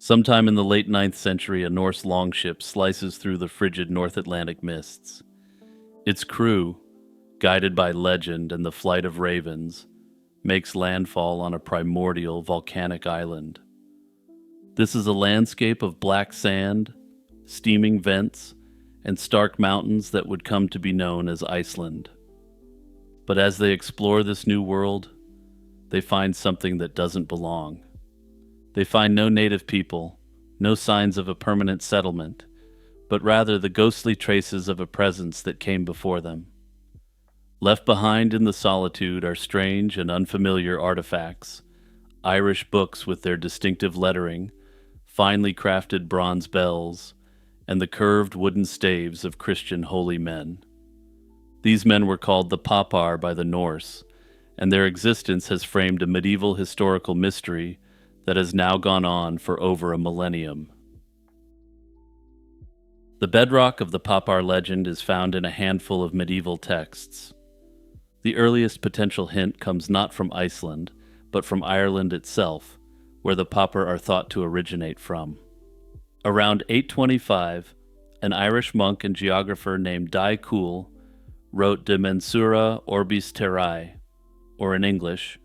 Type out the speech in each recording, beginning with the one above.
Sometime in the late ninth century, a Norse longship slices through the frigid North Atlantic mists. Its crew, guided by legend and the flight of ravens, makes landfall on a primordial volcanic island. This is a landscape of black sand, steaming vents, and stark mountains that would come to be known as Iceland. But as they explore this new world, they find something that doesn't belong. They find no native people, no signs of a permanent settlement, but rather the ghostly traces of a presence that came before them. Left behind in the solitude are strange and unfamiliar artifacts, Irish books with their distinctive lettering, finely crafted bronze bells, and the curved wooden staves of Christian holy men. These men were called the Papar by the Norse, and their existence has framed a medieval historical mystery that has now gone on for over a millennium. The bedrock of the Papar legend is found in a handful of medieval texts. The earliest potential hint comes not from Iceland, but from Ireland itself, where the Papar are thought to originate from. Around 825, an Irish monk and geographer named Dai Cool wrote De Mensura Orbis Terrae, or in English,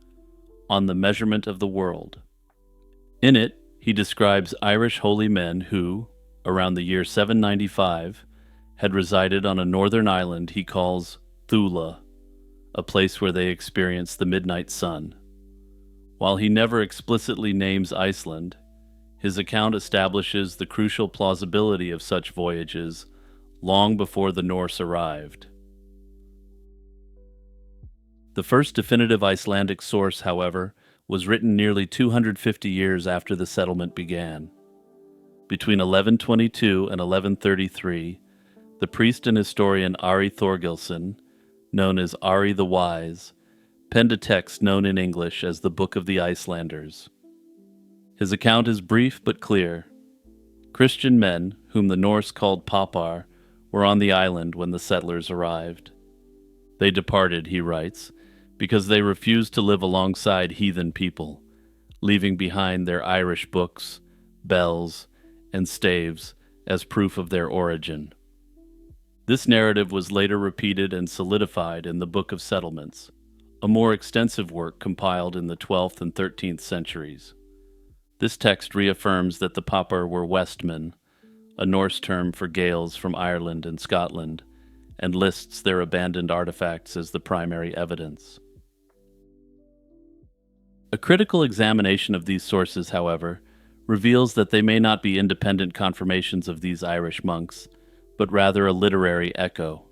On the Measurement of the World. In it, he describes Irish holy men who, around the year 795, had resided on a northern island he calls Thula, a place where they experienced the midnight sun. While he never explicitly names Iceland, his account establishes the crucial plausibility of such voyages long before the Norse arrived. The first definitive Icelandic source, however, was written nearly 250 years after the settlement began. Between 1122 and 1133, the priest and historian Ari Thorgilsson, known as Ari the Wise, penned a text known in English as the Book of the Icelanders. His account is brief but clear. Christian men, whom the Norse called Papar, were on the island when the settlers arrived. They departed, he writes, because they refused to live alongside heathen people, leaving behind their Irish books, bells, and staves as proof of their origin. This narrative was later repeated and solidified in the Book of Settlements, a more extensive work compiled in the 12th and 13th centuries. This text reaffirms that the Papar were Westmen, a Norse term for Gaels from Ireland and Scotland, and lists their abandoned artifacts as the primary evidence. A critical examination of these sources, however, reveals that they may not be independent confirmations of these Irish monks, but rather a literary echo.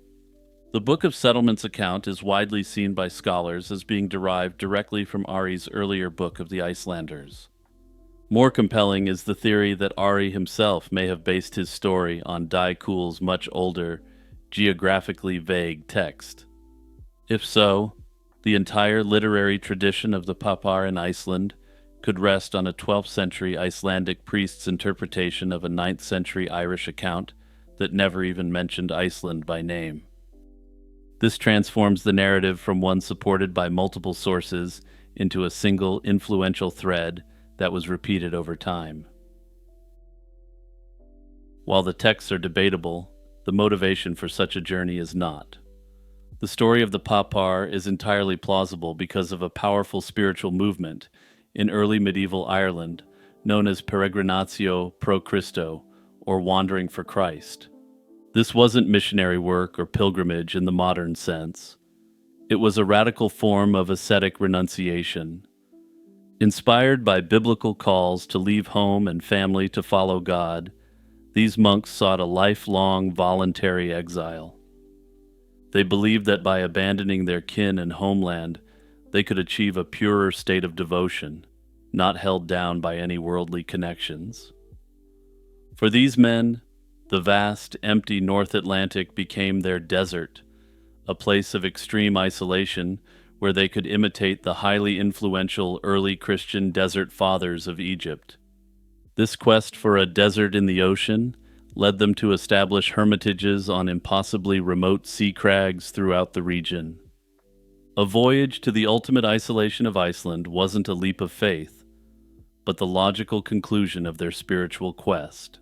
The Book of Settlements account is widely seen by scholars as being derived directly from Ari's earlier Book of the Icelanders. More compelling is the theory that Ari himself may have based his story on Dai Cool's much older, geographically vague text. If so, the entire literary tradition of the Papar in Iceland could rest on a 12th century Icelandic priest's interpretation of a 9th century Irish account that never even mentioned Iceland by name. This transforms the narrative from one supported by multiple sources into a single influential thread that was repeated over time. While the texts are debatable, the motivation for such a journey is not. The story of the Papar is entirely plausible because of a powerful spiritual movement in early medieval Ireland known as Peregrinatio pro Christo, or Wandering for Christ. This wasn't missionary work or pilgrimage in the modern sense. It was a radical form of ascetic renunciation. Inspired by biblical calls to leave home and family to follow God, these monks sought a lifelong voluntary exile. They believed that by abandoning their kin and homeland, they could achieve a purer state of devotion, not held down by any worldly connections. For these men, the vast, empty North Atlantic became their desert, a place of extreme isolation where they could imitate the highly influential early Christian desert fathers of Egypt. This quest for a desert in the ocean led them to establish hermitages on impossibly remote sea crags throughout the region. A voyage to the ultimate isolation of Iceland wasn't a leap of faith, but the logical conclusion of their spiritual quest.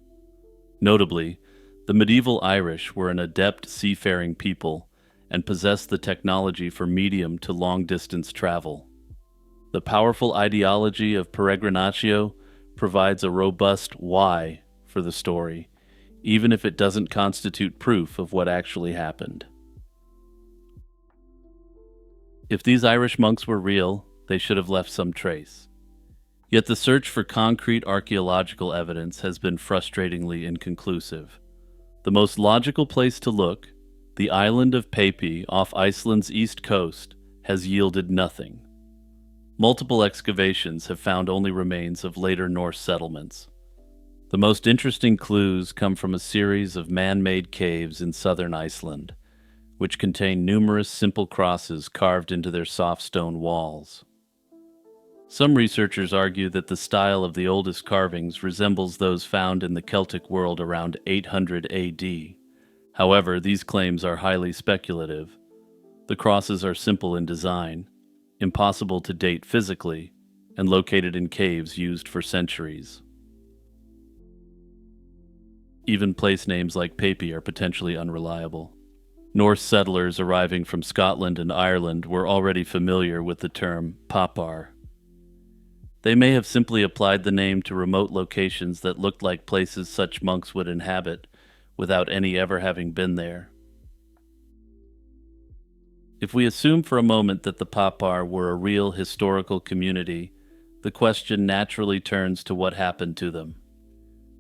Notably, the medieval Irish were an adept seafaring people and possessed the technology for medium to long-distance travel. The powerful ideology of peregrinatio provides a robust why for the story, even if it doesn't constitute proof of what actually happened. If these Irish monks were real, they should have left some trace. Yet the search for concrete archaeological evidence has been frustratingly inconclusive. The most logical place to look, the island of Peipi off Iceland's east coast, has yielded nothing. Multiple excavations have found only remains of later Norse settlements. The most interesting clues come from a series of man-made caves in southern Iceland, which contain numerous simple crosses carved into their soft stone walls. Some researchers argue that the style of the oldest carvings resembles those found in the Celtic world around 800 AD. However, these claims are highly speculative. The crosses are simple in design, impossible to date physically, and located in caves used for centuries. Even place names like Peipi are potentially unreliable. Norse settlers arriving from Scotland and Ireland were already familiar with the term papar. They may have simply applied the name to remote locations that looked like places such monks would inhabit, without any ever having been there. If we assume for a moment that the papar were a real historical community, the question naturally turns to what happened to them.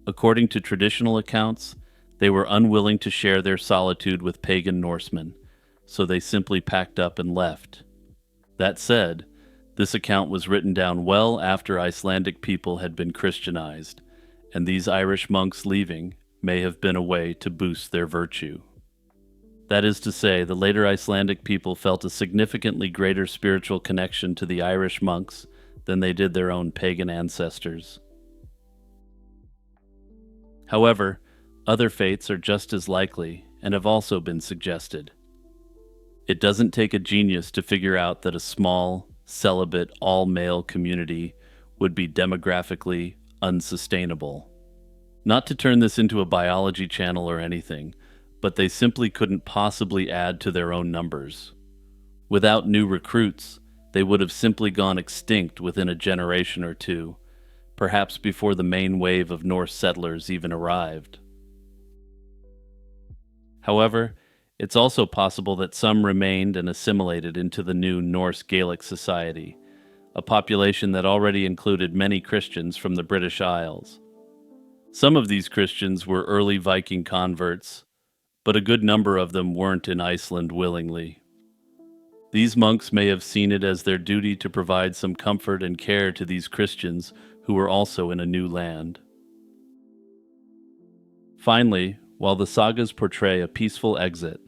According to traditional accounts, they were unwilling to share their solitude with pagan Norsemen, so they simply packed up and left. That said, this account was written down well after Icelandic people had been Christianized, and these Irish monks leaving may have been a way to boost their virtue. That is to say, the later Icelandic people felt a significantly greater spiritual connection to the Irish monks than they did their own pagan ancestors. However, other fates are just as likely and have also been suggested. It doesn't take a genius to figure out that a small, celibate, all-male community would be demographically unsustainable. Not to turn this into a biology channel or anything, but they simply couldn't possibly add to their own numbers. Without new recruits, they would have simply gone extinct within a generation or two, perhaps before the main wave of Norse settlers even arrived. However, it's also possible that some remained and assimilated into the new Norse Gaelic society, a population that already included many Christians from the British Isles. Some of these Christians were early Viking converts, but a good number of them weren't in Iceland willingly. These monks may have seen it as their duty to provide some comfort and care to these Christians who were also in a new land. Finally, while the sagas portray a peaceful exit,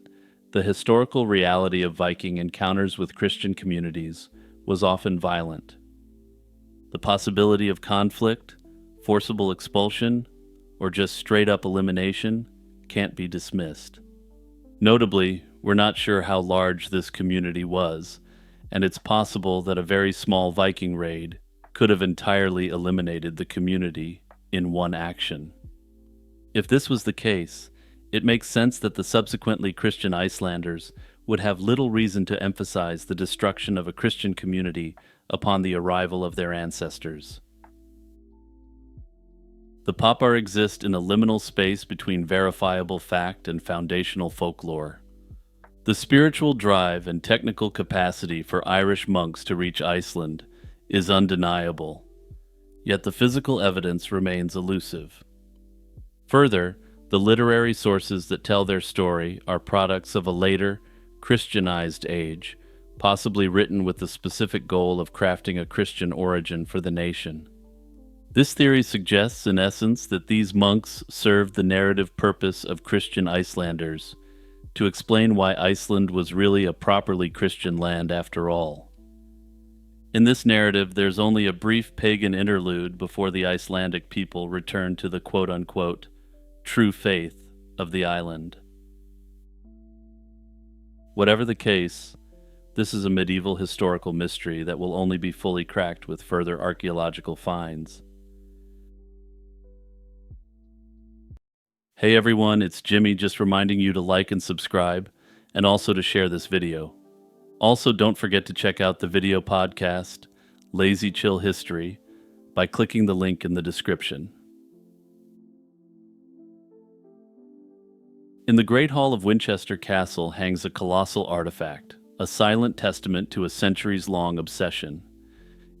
the historical reality of Viking encounters with Christian communities was often violent. The possibility of conflict, forcible expulsion, or just straight-up elimination can't be dismissed. Notably, we're not sure how large this community was, and it's possible that a very small Viking raid could have entirely eliminated the community in one action. If this was the case, it makes sense that the subsequently Christian Icelanders would have little reason to emphasize the destruction of a Christian community upon the arrival of their ancestors. The papar exist in a liminal space between verifiable fact and foundational folklore. The spiritual drive and technical capacity for Irish monks to reach Iceland is undeniable, yet the physical evidence remains elusive. Further, the literary sources that tell their story are products of a later, Christianized age, possibly written with the specific goal of crafting a Christian origin for the nation. This theory suggests, in essence, that these monks served the narrative purpose of Christian Icelanders, to explain why Iceland was really a properly Christian land after all. In this narrative, there's only a brief pagan interlude before the Icelandic people return to the quote-unquote true faith of the island. Whatever the case, this is a medieval historical mystery that will only be fully cracked with further archaeological finds. Hey everyone, it's Jimmy just reminding you to like and subscribe, and also to share this video. Also, don't forget to check out the video podcast, Lazy Chill History, by clicking the link in the description. In the Great Hall of Winchester Castle hangs a colossal artifact, a silent testament to a centuries-long obsession.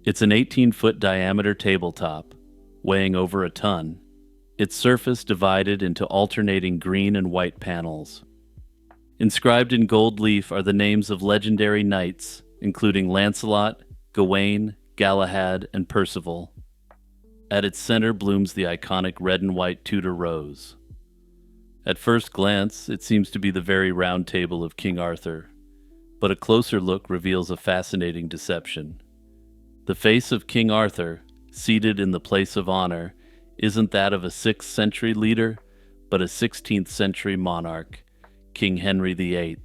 It's an 18-foot diameter tabletop, weighing over a ton, its surface divided into alternating green and white panels. Inscribed in gold leaf are the names of legendary knights, including Lancelot, Gawain, Galahad, and Percival. At its center blooms the iconic red and white Tudor rose. At first glance, it seems to be the very round table of King Arthur, but a closer look reveals a fascinating deception. The face of King Arthur, seated in the place of honor, isn't that of a 6th century leader, but a 16th century monarch, King Henry VIII.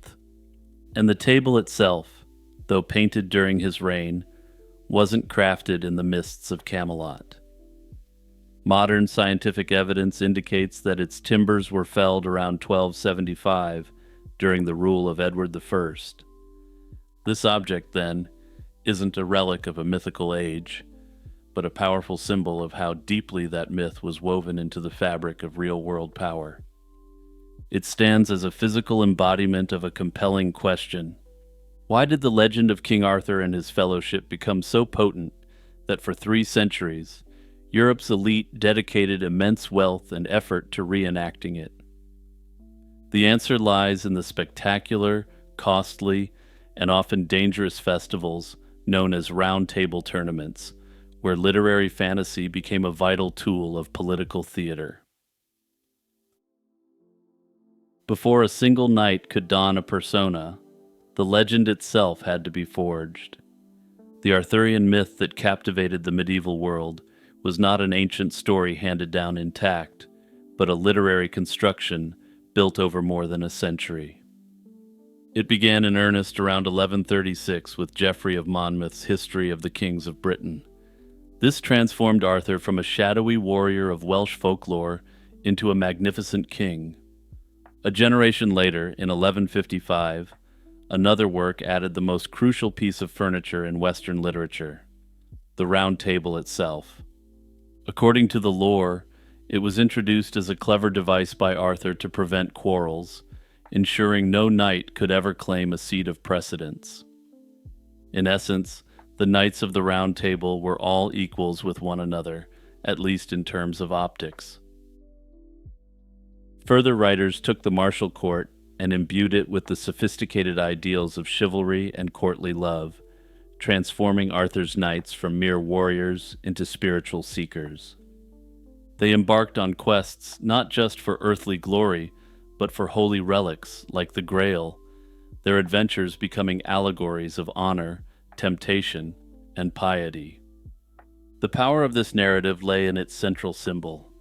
And the table itself, though painted during his reign, wasn't crafted in the mists of Camelot. Modern scientific evidence indicates that its timbers were felled around 1275 during the rule of Edward I. This object, then, isn't a relic of a mythical age, but a powerful symbol of how deeply that myth was woven into the fabric of real-world power. It stands as a physical embodiment of a compelling question. Why did the legend of King Arthur and his fellowship become so potent that for 3 centuries, Europe's elite dedicated immense wealth and effort to reenacting it? The answer lies in the spectacular, costly, and often dangerous festivals known as round table tournaments, where literary fantasy became a vital tool of political theater. Before a single knight could don a persona, the legend itself had to be forged. The Arthurian myth that captivated the medieval world was not an ancient story handed down intact, but a literary construction built over more than a century. It began in earnest around 1136 with Geoffrey of Monmouth's History of the Kings of Britain. This transformed Arthur from a shadowy warrior of Welsh folklore into a magnificent king. A generation later, in 1155, another work added the most crucial piece of furniture in Western literature, the Round Table itself. According to the lore, it was introduced as a clever device by Arthur to prevent quarrels, ensuring no knight could ever claim a seat of precedence. In essence, the knights of the Round Table were all equals with one another, at least in terms of optics. Further writers took the martial court and imbued it with the sophisticated ideals of chivalry and courtly love, transforming Arthur's knights from mere warriors into spiritual seekers. They embarked on quests not just for earthly glory, but for holy relics like the Grail, their adventures becoming allegories of honor, temptation, and piety. The power of this narrative lay in its central symbol.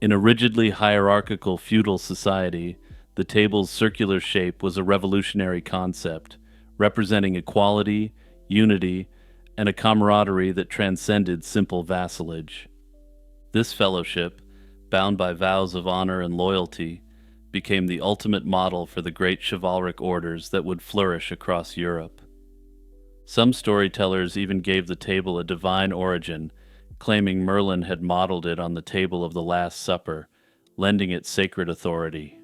In a rigidly hierarchical feudal society, the table's circular shape was a revolutionary concept, representing equality, unity, and a camaraderie that transcended simple vassalage. This fellowship, bound by vows of honor and loyalty, became the ultimate model for the great chivalric orders that would flourish across Europe. Some storytellers even gave the table a divine origin, claiming Merlin had modeled it on the table of the Last Supper, lending it sacred authority.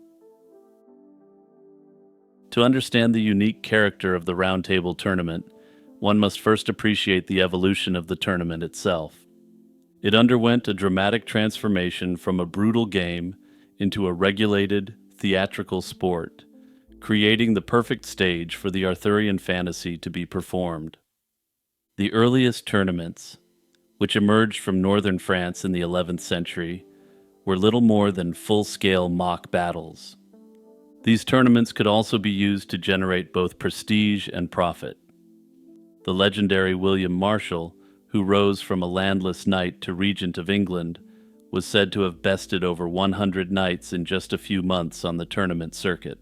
To understand the unique character of the Round Table tournament, one must first appreciate the evolution of the tournament itself. It underwent a dramatic transformation from a brutal game into a regulated, theatrical sport, creating the perfect stage for the Arthurian fantasy to be performed. The earliest tournaments, which emerged from northern France in the 11th century, were little more than full-scale mock battles. These tournaments could also be used to generate both prestige and profit. The legendary William Marshal, who rose from a landless knight to regent of England, was said to have bested over 100 knights in just a few months on the tournament circuit.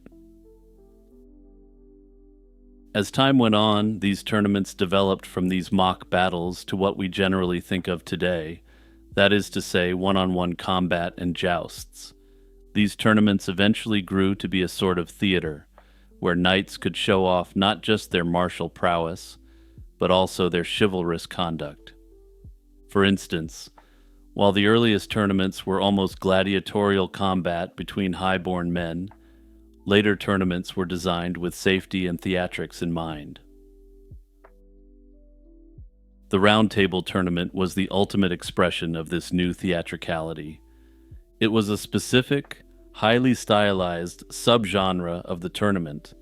As time went on, these tournaments developed from these mock battles to what we generally think of today, that is to say, one-on-one combat and jousts. These tournaments eventually grew to be a sort of theater, where knights could show off not just their martial prowess, but also their chivalrous conduct. For instance, while the earliest tournaments were almost gladiatorial combat between high-born men, later tournaments were designed with safety and theatrics in mind. The Round Table Tournament was the ultimate expression of this new theatricality. It was a specific, highly stylized subgenre of the tournament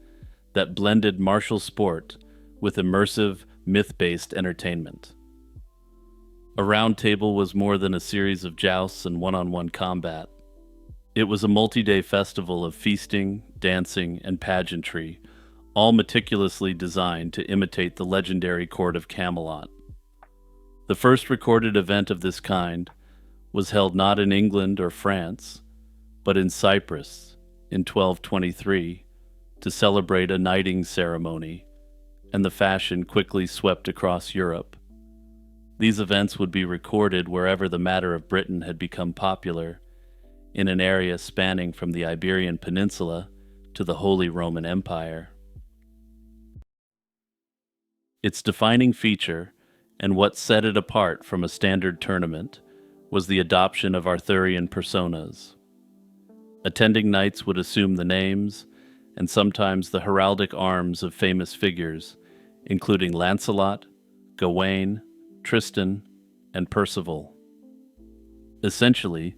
that blended martial sport with immersive, myth-based entertainment. A round table was more than a series of jousts and one-on-one combat. It was a multi-day festival of feasting, dancing, and pageantry, all meticulously designed to imitate the legendary court of Camelot. The first recorded event of this kind was held not in England or France, but in Cyprus in 1223 to celebrate a knighting ceremony, and the fashion quickly swept across Europe. These events would be recorded wherever the matter of Britain had become popular, in an area spanning from the Iberian Peninsula to the Holy Roman Empire. Its defining feature, and what set it apart from a standard tournament, was the adoption of Arthurian personas. Attending knights would assume the names, and sometimes the heraldic arms of famous figures, including Lancelot, Gawain, Tristan, and Percival. Essentially,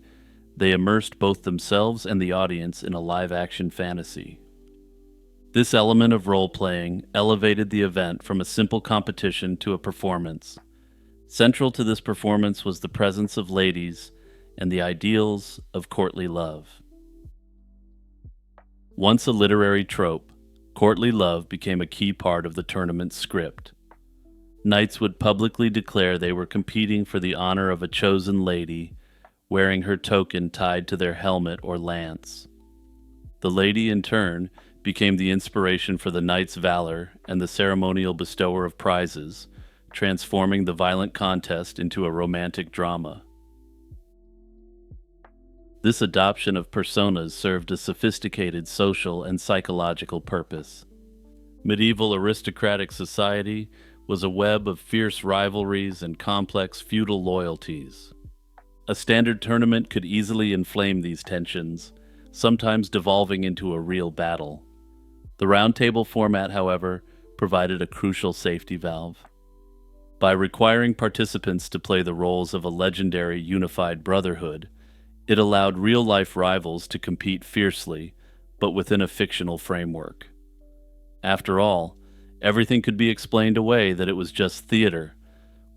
they immersed both themselves and the audience in a live-action fantasy. This element of role-playing elevated the event from a simple competition to a performance. Central to this performance was the presence of ladies and the ideals of courtly love. Once a literary trope, courtly love became a key part of the tournament's script. Knights would publicly declare they were competing for the honor of a chosen lady, wearing her token tied to their helmet or lance. The lady, in turn, became the inspiration for the knight's valor and the ceremonial bestower of prizes, transforming the violent contest into a romantic drama. This adoption of personas served a sophisticated social and psychological purpose. Medieval aristocratic society was a web of fierce rivalries and complex feudal loyalties. A standard tournament could easily inflame these tensions, sometimes devolving into a real battle. The round table format, however, provided a crucial safety valve. By requiring participants to play the roles of a legendary unified brotherhood, it allowed real-life rivals to compete fiercely, but within a fictional framework. After all, everything could be explained away that it was just theater,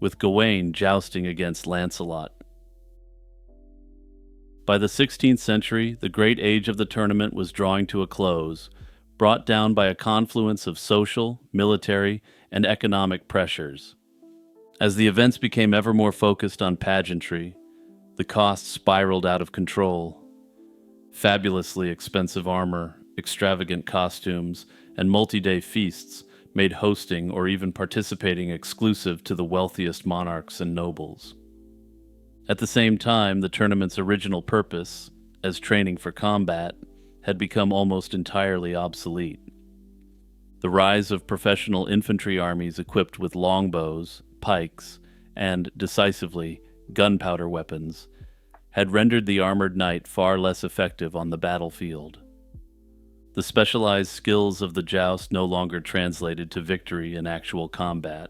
with Gawain jousting against Lancelot. By the 16th century, the great age of the tournament was drawing to a close, brought down by a confluence of social, military, and economic pressures. As the events became ever more focused on pageantry, the costs spiraled out of control. Fabulously expensive armor, extravagant costumes, and multi-day feasts made hosting or even participating exclusive to the wealthiest monarchs and nobles. At the same time, the tournament's original purpose, as training for combat, had become almost entirely obsolete. The rise of professional infantry armies equipped with longbows, pikes, and, decisively, gunpowder weapons had rendered the armored knight far less effective on the battlefield. The specialized skills of the joust no longer translated to victory in actual combat.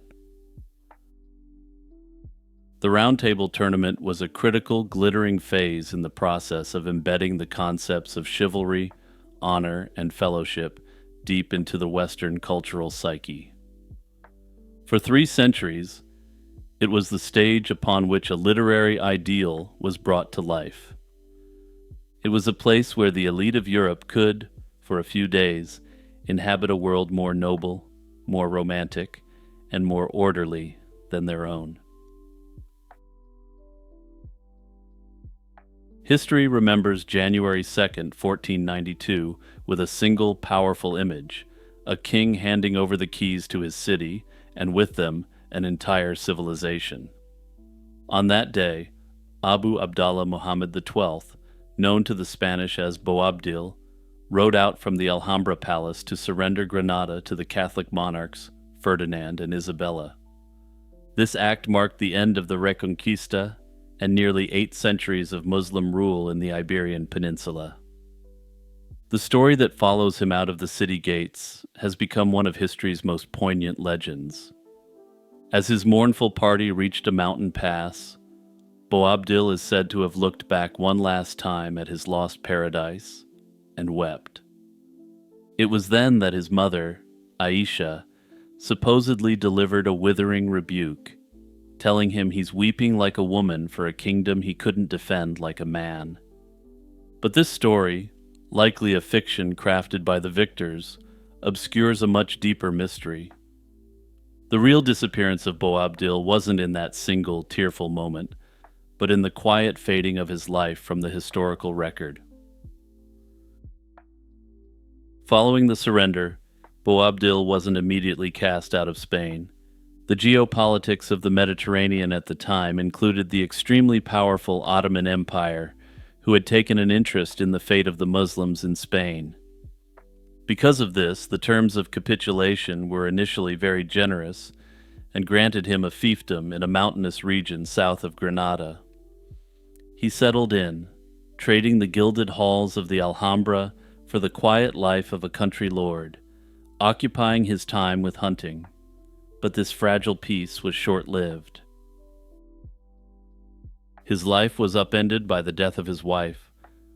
The Round Table Tournament was a critical, glittering phase in the process of embedding the concepts of chivalry, honor, and fellowship deep into the Western cultural psyche. For 3 centuries, it was the stage upon which a literary ideal was brought to life. It was a place where the elite of Europe could, for a few days, inhabit a world more noble, more romantic, and more orderly than their own. History remembers January 2nd, 1492, with a single powerful image, a king handing over the keys to his city, and with them, an entire civilization. On that day, Abu Abdallah Muhammad XII, known to the Spanish as Boabdil, rode out from the Alhambra Palace to surrender Granada to the Catholic monarchs Ferdinand and Isabella. This act marked the end of the Reconquista and nearly 8 centuries of Muslim rule in the Iberian Peninsula. The story that follows him out of the city gates has become one of history's most poignant legends. As his mournful party reached a mountain pass, Boabdil is said to have looked back one last time at his lost paradise and wept. It was then that his mother, Aisha, supposedly delivered a withering rebuke, telling him he's weeping like a woman for a kingdom he couldn't defend like a man. But this story, likely a fiction crafted by the victors, obscures a much deeper mystery. The real disappearance of Boabdil wasn't in that single tearful moment, but in the quiet fading of his life from the historical record. Following the surrender, Boabdil wasn't immediately cast out of Spain. The geopolitics of the Mediterranean at the time included the extremely powerful Ottoman Empire, who had taken an interest in the fate of the Muslims in Spain. Because of this, the terms of capitulation were initially very generous and granted him a fiefdom in a mountainous region south of Granada. He settled in, trading the gilded halls of the Alhambra for the quiet life of a country lord, occupying his time with hunting. But this fragile peace was short-lived. His life was upended by the death of his wife,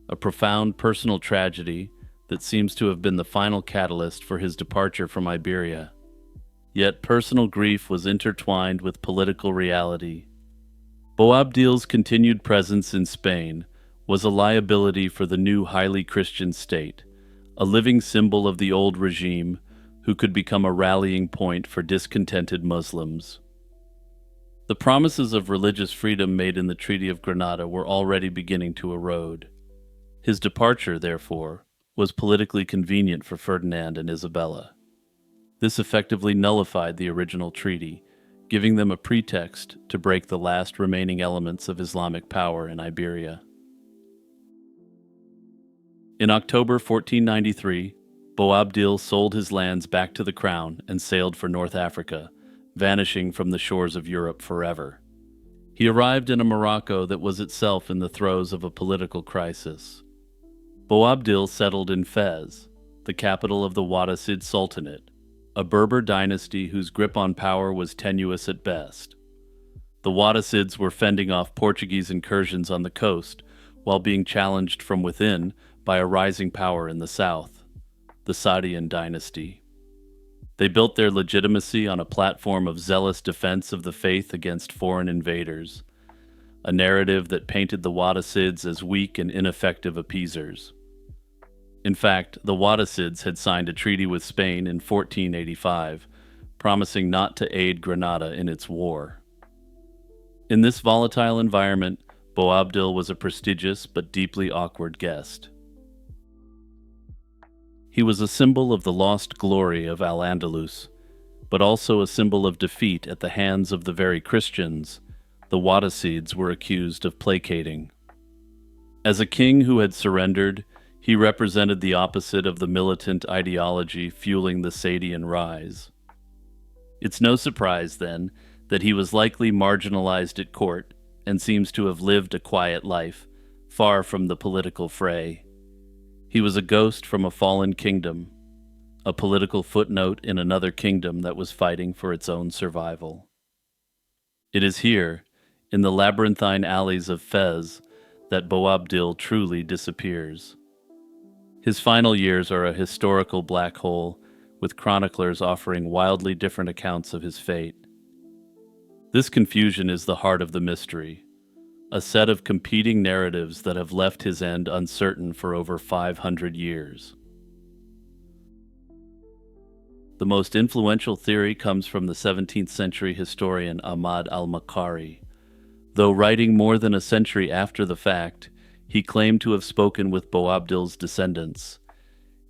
a profound personal tragedy that seems to have been the final catalyst for his departure from Iberia. Yet personal grief was intertwined with political reality. Boabdil's continued presence in Spain was a liability for the new highly Christian state, a living symbol of the old regime who could become a rallying point for discontented Muslims. The promises of religious freedom made in the Treaty of Granada were already beginning to erode. His departure, therefore, was politically convenient for Ferdinand and Isabella. This effectively nullified the original treaty, giving them a pretext to break the last remaining elements of Islamic power in Iberia. In October 1493, Boabdil sold his lands back to the crown and sailed for North Africa, vanishing from the shores of Europe forever. He arrived in a Morocco that was itself in the throes of a political crisis. Boabdil settled in Fez, the capital of the Wattasid Sultanate, a Berber dynasty whose grip on power was tenuous at best. The Wattasids were fending off Portuguese incursions on the coast, while being challenged from within by a rising power in the south, the Saadian dynasty. They built their legitimacy on a platform of zealous defense of the faith against foreign invaders, a narrative that painted the Wattasids as weak and ineffective appeasers. In fact, the Wattasids had signed a treaty with Spain in 1485, promising not to aid Granada in its war. In this volatile environment, Boabdil was a prestigious but deeply awkward guest. He was a symbol of the lost glory of Al-Andalus, but also a symbol of defeat at the hands of the very Christians the Wattasids were accused of placating. As a king who had surrendered, he represented the opposite of the militant ideology fueling the Saadian rise. It's no surprise, then, that he was likely marginalized at court and seems to have lived a quiet life, far from the political fray. He was a ghost from a fallen kingdom, a political footnote in another kingdom that was fighting for its own survival. It is here, in the labyrinthine alleys of Fez, that Boabdil truly disappears. His final years are a historical black hole, with chroniclers offering wildly different accounts of his fate. This confusion is the heart of the mystery, a set of competing narratives that have left his end uncertain for over 500 years. The most influential theory comes from the 17th century historian Ahmad al-Makari. Though writing more than a century after the fact, he claimed to have spoken with Boabdil's descendants.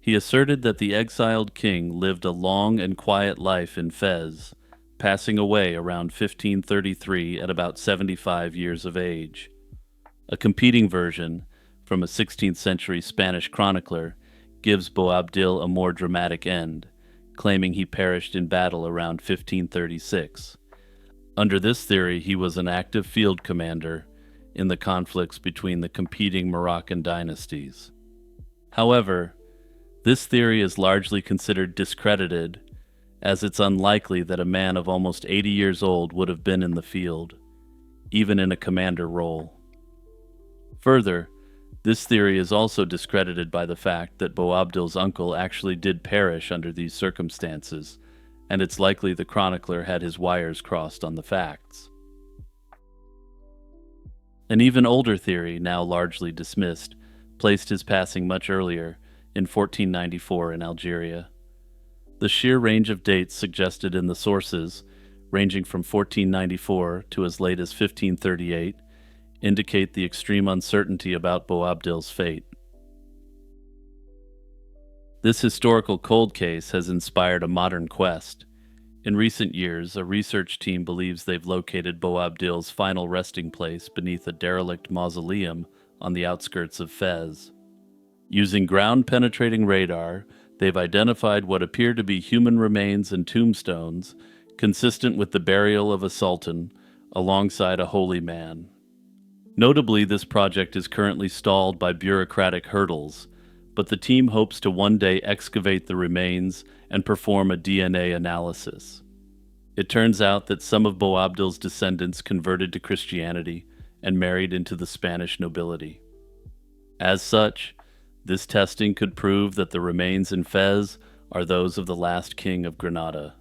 He asserted that the exiled king lived a long and quiet life in Fez, passing away around 1533 at about 75 years of age. A competing version, from a 16th century Spanish chronicler, gives Boabdil a more dramatic end, claiming he perished in battle around 1536. Under this theory, he was an active field commander in the conflicts between the competing Moroccan dynasties. However, this theory is largely considered discredited, as it's unlikely that a man of almost 80 years old would have been in the field, even in a commander role. Further, this theory is also discredited by the fact that Boabdil's uncle actually did perish under these circumstances, and it's likely the chronicler had his wires crossed on the facts. An even older theory, now largely dismissed, placed his passing much earlier, in 1494 in Algeria. The sheer range of dates suggested in the sources, ranging from 1494 to as late as 1538, indicate the extreme uncertainty about Boabdil's fate. This historical cold case has inspired a modern quest. In recent years, a research team believes they've located Boabdil's final resting place beneath a derelict mausoleum on the outskirts of Fez. Using ground-penetrating radar, they've identified what appear to be human remains and tombstones, consistent with the burial of a sultan alongside a holy man. Notably, this project is currently stalled by bureaucratic hurdles, but the team hopes to one day excavate the remains and perform a DNA analysis. It turns out that some of Boabdil's descendants converted to Christianity and married into the Spanish nobility. As such, this testing could prove that the remains in Fez are those of the last king of Granada.